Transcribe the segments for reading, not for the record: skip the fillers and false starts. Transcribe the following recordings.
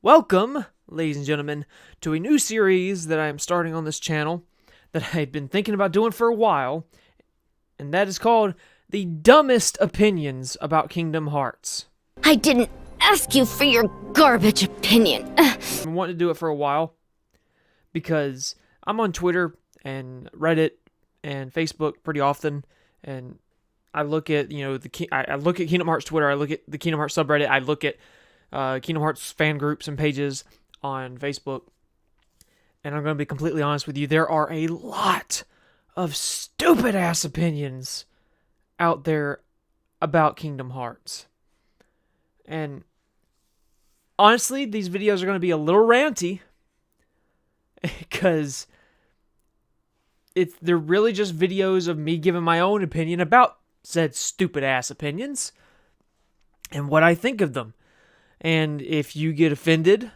Welcome, ladies and gentlemen, to a new series that I am starting on this channel that I've been thinking about doing for a while, and that is called The Dumbest Opinions About Kingdom Hearts. I didn't ask you for your garbage opinion. I've been wanting to do it for a while because I'm on Twitter and Reddit and Facebook pretty often, and I look at, I look at Kingdom Hearts Twitter, I look at the Kingdom Hearts subreddit, I look at Kingdom Hearts fan groups and pages on Facebook, and I'm going to be completely honest with you, there are a lot of stupid-ass opinions out there about Kingdom Hearts. And honestly, these videos are going to be a little ranty, because they're really just videos of me giving my own opinion about said stupid-ass opinions, and what I think of them. And if you get offended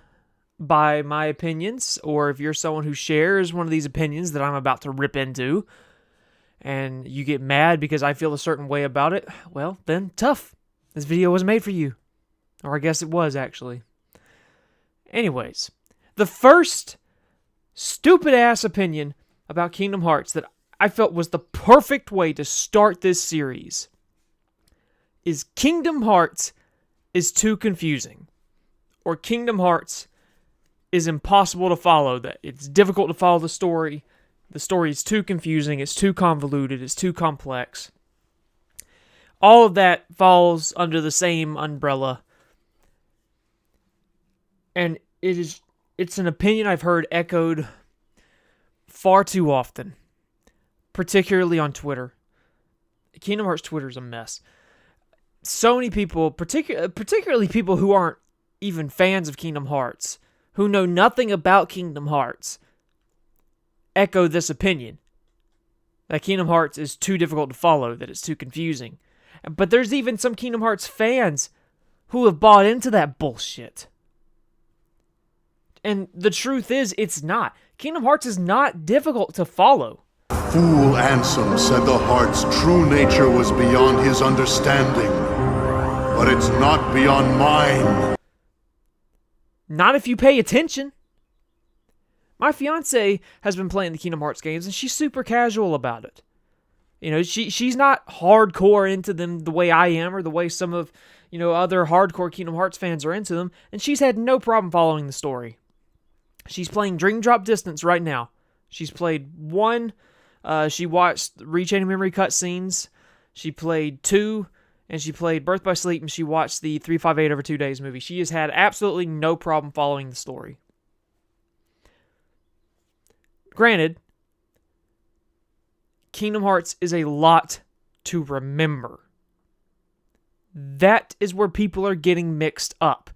by my opinions, or if you're someone who shares one of these opinions that I'm about to rip into, and you get mad because I feel a certain way about it, well, then tough. This video was made for you. Or I guess it was, actually. Anyways, the first stupid-ass opinion about Kingdom Hearts that I felt was the perfect way to start this series is Kingdom Hearts is too confusing, or Kingdom Hearts is impossible to follow, that it's difficult to follow the story is too confusing, it's too convoluted, it's too complex. All of that falls under the same umbrella, and it's an opinion I've heard echoed far too often, particularly on Twitter. Kingdom Hearts Twitter is a mess. So many people, particularly people who aren't even fans of Kingdom Hearts, who know nothing about Kingdom Hearts, echo this opinion, that Kingdom Hearts is too difficult to follow, that it's too confusing. But there's even some Kingdom Hearts fans who have bought into that bullshit. And the truth is, it's not. Kingdom Hearts is not difficult to follow. Fool Ansem said the heart's true nature was beyond his understanding, but it's not beyond mine. Not if you pay attention. My fiance has been playing the Kingdom Hearts games, and she's super casual about it. You know, she's not hardcore into them the way I am, or the way some of, other hardcore Kingdom Hearts fans are into them, and she's had no problem following the story. She's playing Dream Drop Distance right now. She's played 1, she watched Rechain Memory cutscenes, she played 2, and she played Birth by Sleep, and she watched the 358 over 2 days movie. She has had absolutely no problem following the story. Granted, Kingdom Hearts is a lot to remember. That is where people are getting mixed up.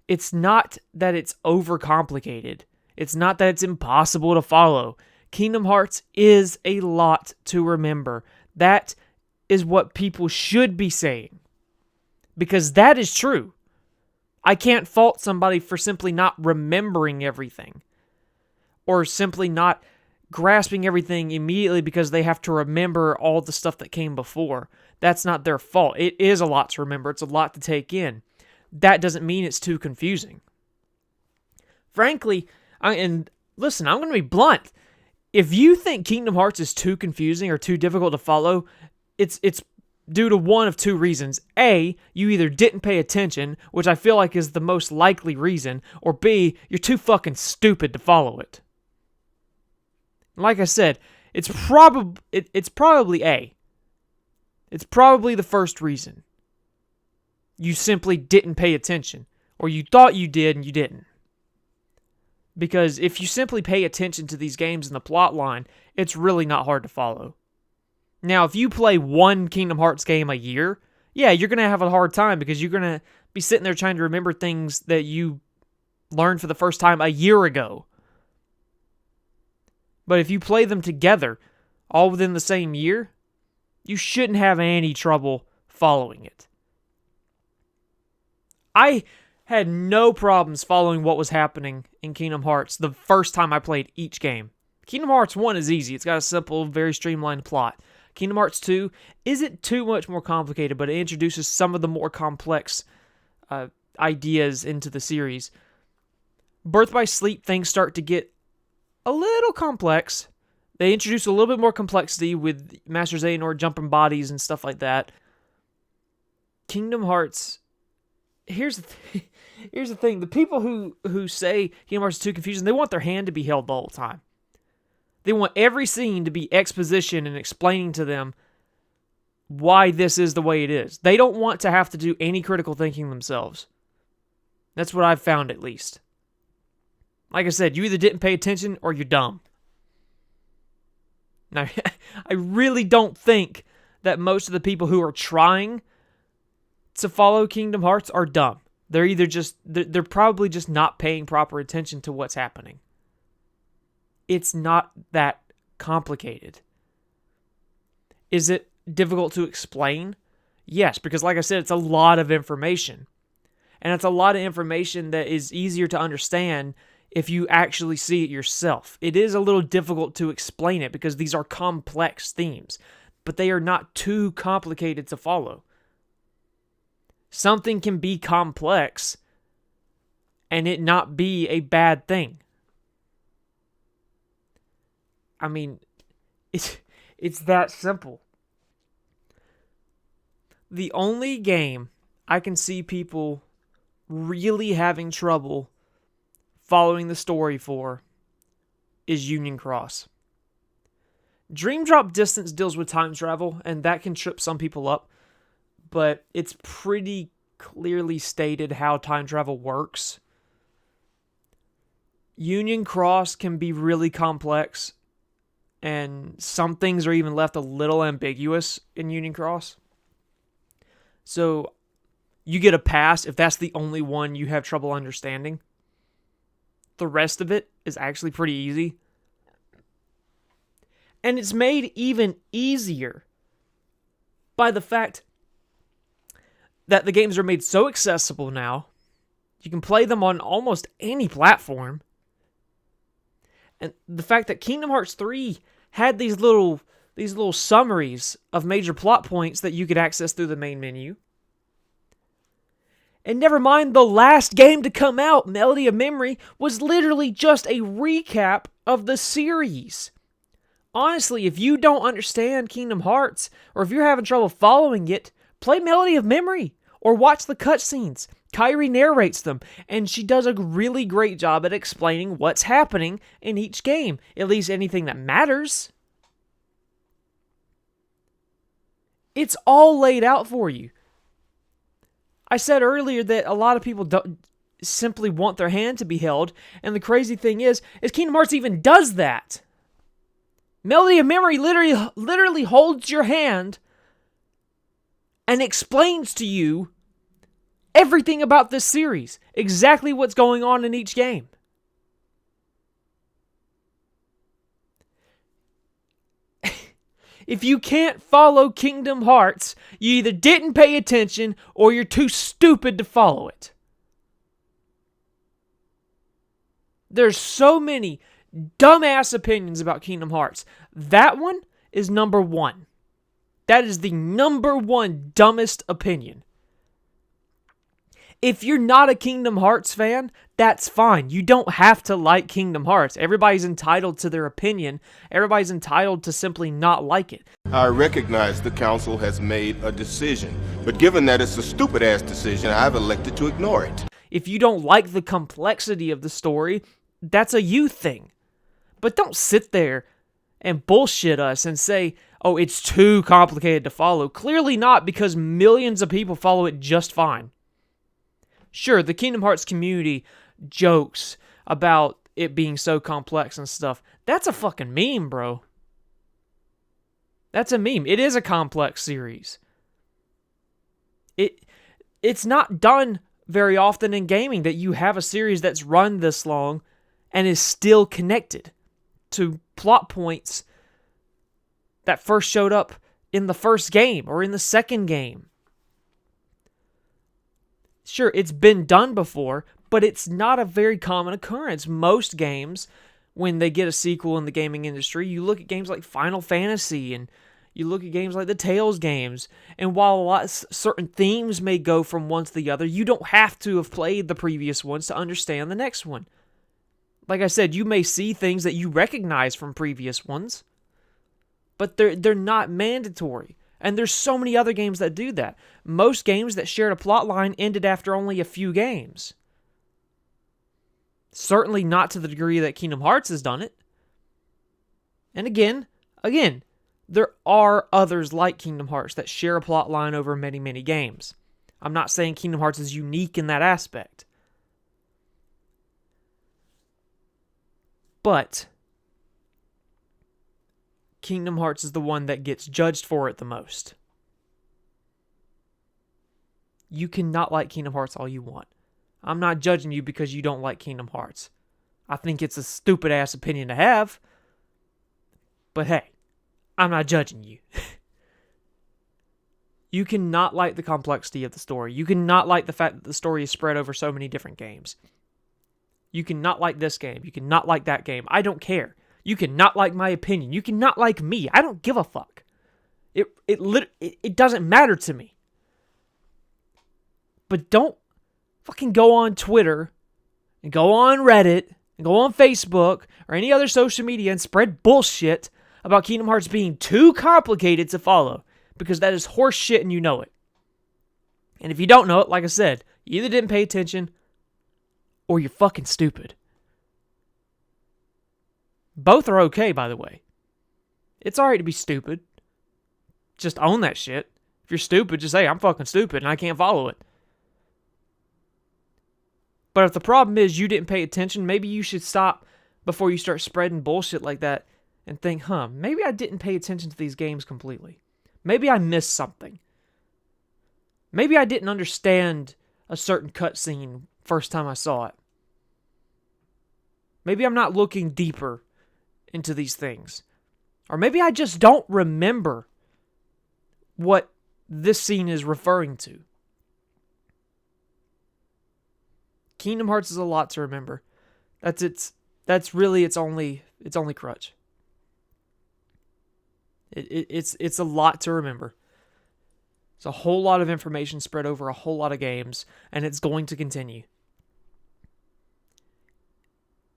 It's not that it's overcomplicated. It's not that it's impossible to follow. Kingdom Hearts is a lot to remember. That is what people should be saying, because that is true. I can't fault somebody for simply not remembering everything, or simply not grasping everything immediately because they have to remember all the stuff that came before. That's not their fault. It is a lot to remember. It's a lot to take in. That doesn't mean it's too confusing. Frankly, listen, I'm going to be blunt. If you think Kingdom Hearts is too confusing or too difficult to follow, it's due to one of two reasons. A, you either didn't pay attention, which I feel like is the most likely reason, or B, you're too fucking stupid to follow it. Like I said, it's probably A. It's probably the first reason. You simply didn't pay attention, or you thought you did and you didn't. Because if you simply pay attention to these games and the plot line, it's really not hard to follow. Now, if you play one Kingdom Hearts game a year, yeah, you're going to have a hard time because you're going to be sitting there trying to remember things that you learned for the first time a year ago. But if you play them together, all within the same year, you shouldn't have any trouble following it. I had no problems following what was happening in Kingdom Hearts the first time I played each game. Kingdom Hearts 1 is easy. It's got a simple, very streamlined plot. Kingdom Hearts 2 isn't too much more complicated, but it introduces some of the more complex ideas into the series. Birth by Sleep, things start to get a little complex. They introduce a little bit more complexity with Master Xehanort jumping bodies and stuff like that. Kingdom Hearts, here's the thing. The people who say Kingdom Hearts is too confusing, they want their hand to be held the whole time. They want every scene to be exposition and explaining to them why this is the way it is. They don't want to have to do any critical thinking themselves. That's what I've found, at least. Like I said, you either didn't pay attention or you're dumb. Now, I really don't think that most of the people who are trying to follow Kingdom Hearts are dumb. They're either they're probably just not paying proper attention to what's happening. It's not that complicated. Is it difficult to explain? Yes, because like I said, it's a lot of information. And it's a lot of information that is easier to understand if you actually see it yourself. It is a little difficult to explain it because these are complex themes, but they are not too complicated to follow. Something can be complex and it not be a bad thing. I mean, it's that simple. The only game I can see people really having trouble following the story for is Union Cross. Dream Drop Distance deals with time travel, and that can trip some people up, but it's pretty clearly stated how time travel works. Union Cross can be really complex, and some things are even left a little ambiguous in Union Cross. So you get a pass if that's the only one you have trouble understanding. The rest of it is actually pretty easy. And it's made even easier by the fact that the games are made so accessible now. You can play them on almost any platform. And the fact that Kingdom Hearts 3 had these little summaries of major plot points that you could access through the main menu. And never mind the last game to come out, Melody of Memory, was literally just a recap of the series. Honestly, if you don't understand Kingdom Hearts, or if you're having trouble following it, play Melody of Memory, or watch the cutscenes. Kairi narrates them, and she does a really great job at explaining what's happening in each game, at least anything that matters. It's all laid out for you. I said earlier that a lot of people don't simply want their hand to be held, and the crazy thing is Kingdom Hearts even does that. Melody of Memory literally holds your hand and explains to you everything about this series, exactly what's going on in each game. If you can't follow Kingdom Hearts, you either didn't pay attention or you're too stupid to follow it. There's so many dumbass opinions about Kingdom Hearts. That one is number one. That is the number one dumbest opinion. If you're not a Kingdom Hearts fan, that's fine. You don't have to like Kingdom Hearts. Everybody's entitled to their opinion. Everybody's entitled to simply not like it. I recognize the council has made a decision, but given that it's a stupid-ass decision, I've elected to ignore it. If you don't like the complexity of the story, that's a you thing. But don't sit there and bullshit us and say, oh, it's too complicated to follow. Clearly not, because millions of people follow it just fine. Sure, the Kingdom Hearts community jokes about it being so complex and stuff. That's a fucking meme, bro. That's a meme. It is a complex series. It's not done very often in gaming that you have a series that's run this long and is still connected to plot points that first showed up in the first game or in the second game. Sure, it's been done before, but it's not a very common occurrence. Most games, when they get a sequel in the gaming industry, you look at games like Final Fantasy and you look at games like the Tales games, and while certain themes may go from one to the other, you don't have to have played the previous ones to understand the next one. Like I said, you may see things that you recognize from previous ones, but they're not mandatory. And there's so many other games that do that. Most games that shared a plot line ended after only a few games. Certainly not to the degree that Kingdom Hearts has done it. And again, there are others like Kingdom Hearts that share a plot line over many, many games. I'm not saying Kingdom Hearts is unique in that aspect. But Kingdom Hearts is the one that gets judged for it the most. You cannot like Kingdom Hearts all you want. I'm not judging you because you don't like Kingdom Hearts. I think it's a stupid-ass opinion to have. But hey, I'm not judging you. You cannot like the complexity of the story. You cannot like the fact that the story is spread over so many different games. You cannot like this game. You cannot like that game. I don't care. You cannot like my opinion. You cannot like me. I don't give a fuck. It doesn't matter to me. But don't fucking go on Twitter and go on Reddit and go on Facebook or any other social media and spread bullshit about Kingdom Hearts being too complicated to follow, because that is horse shit and you know it. And if you don't know it, like I said, you either didn't pay attention or you're fucking stupid. Both are okay, by the way. It's alright to be stupid. Just own that shit. If you're stupid, just say, I'm fucking stupid and I can't follow it. But if the problem is you didn't pay attention, maybe you should stop before you start spreading bullshit like that and think, maybe I didn't pay attention to these games completely. Maybe I missed something. Maybe I didn't understand a certain cutscene first time I saw it. Maybe I'm not looking deeper into these things. Or maybe I just don't remember what this scene is referring to. Kingdom Hearts is a lot to remember. That's really its only crutch. It's a lot to remember. It's a whole lot of information spread over a whole lot of games, and it's going to continue.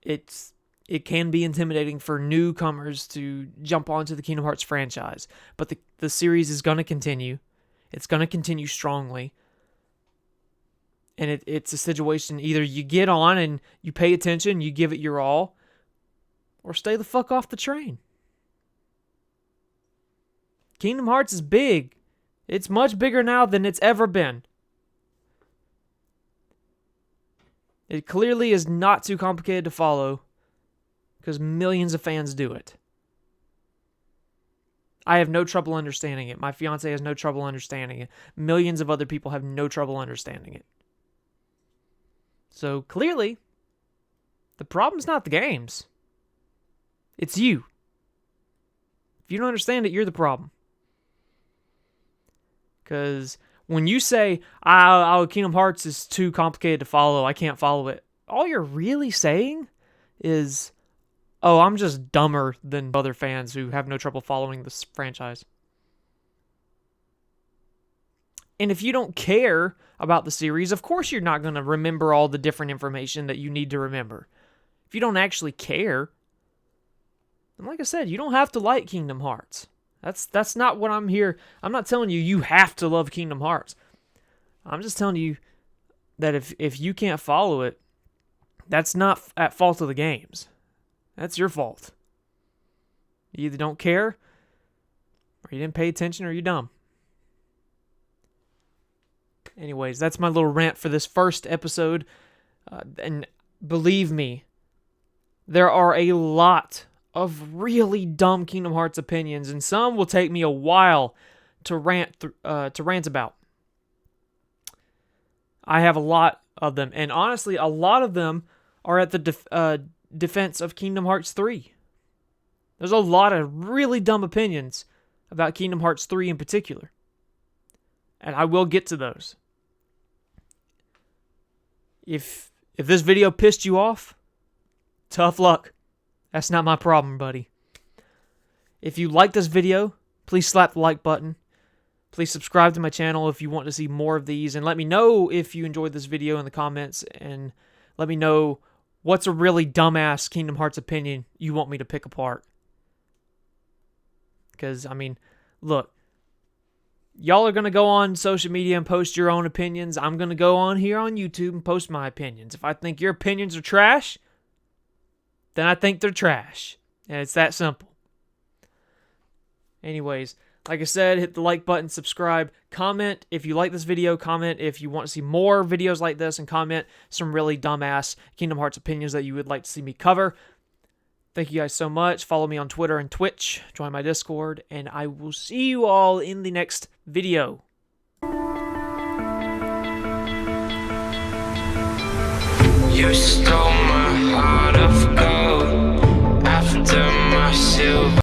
It can be intimidating for newcomers to jump onto the Kingdom Hearts franchise, but the series is going to continue. It's going to continue strongly. And it's a situation, either you get on and you pay attention, you give it your all, or stay the fuck off the train. Kingdom Hearts is big. It's much bigger now than it's ever been. It clearly is not too complicated to follow, because millions of fans do it. I have no trouble understanding it. My fiance has no trouble understanding it. Millions of other people have no trouble understanding it. So clearly, the problem's not the games. It's you. If you don't understand it, you're the problem. Because when you say, Kingdom Hearts is too complicated to follow, I can't follow it, all you're really saying is, I'm just dumber than other fans who have no trouble following this franchise. And if you don't care about the series, of course you're not going to remember all the different information that you need to remember. If you don't actually care, then like I said, you don't have to like Kingdom Hearts. That's not what I'm here. I'm not telling you have to love Kingdom Hearts. I'm just telling you that if you can't follow it, that's not at fault of the games. That's your fault. You either don't care, or you didn't pay attention, or you're dumb. Anyways, that's my little rant for this first episode. And believe me, there are a lot of really dumb Kingdom Hearts opinions, and some will take me a while to rant about. I have a lot of them, and honestly, a lot of them are at the defense of Kingdom Hearts 3. There's a lot of really dumb opinions about Kingdom Hearts 3 in particular, and I will get to those. If this video pissed you off, tough luck. That's not my problem, buddy. If you like this video, please slap the like button. Please subscribe to my channel if you want to see more of these, and let me know if you enjoyed this video in the comments, and let me know What's a really dumbass Kingdom Hearts opinion you want me to pick apart? Because, I mean, look, y'all are going to go on social media and post your own opinions. I'm going to go on here on YouTube and post my opinions. If I think your opinions are trash, then I think they're trash. And it's that simple. Anyways, like I said, hit the like button, subscribe, comment if you like this video, comment if you want to see more videos like this, and comment some really dumbass Kingdom Hearts opinions that you would like to see me cover. Thank you guys so much. Follow me on Twitter and Twitch. Join my Discord. And I will see you all in the next video. You stole my heart of gold after my silver.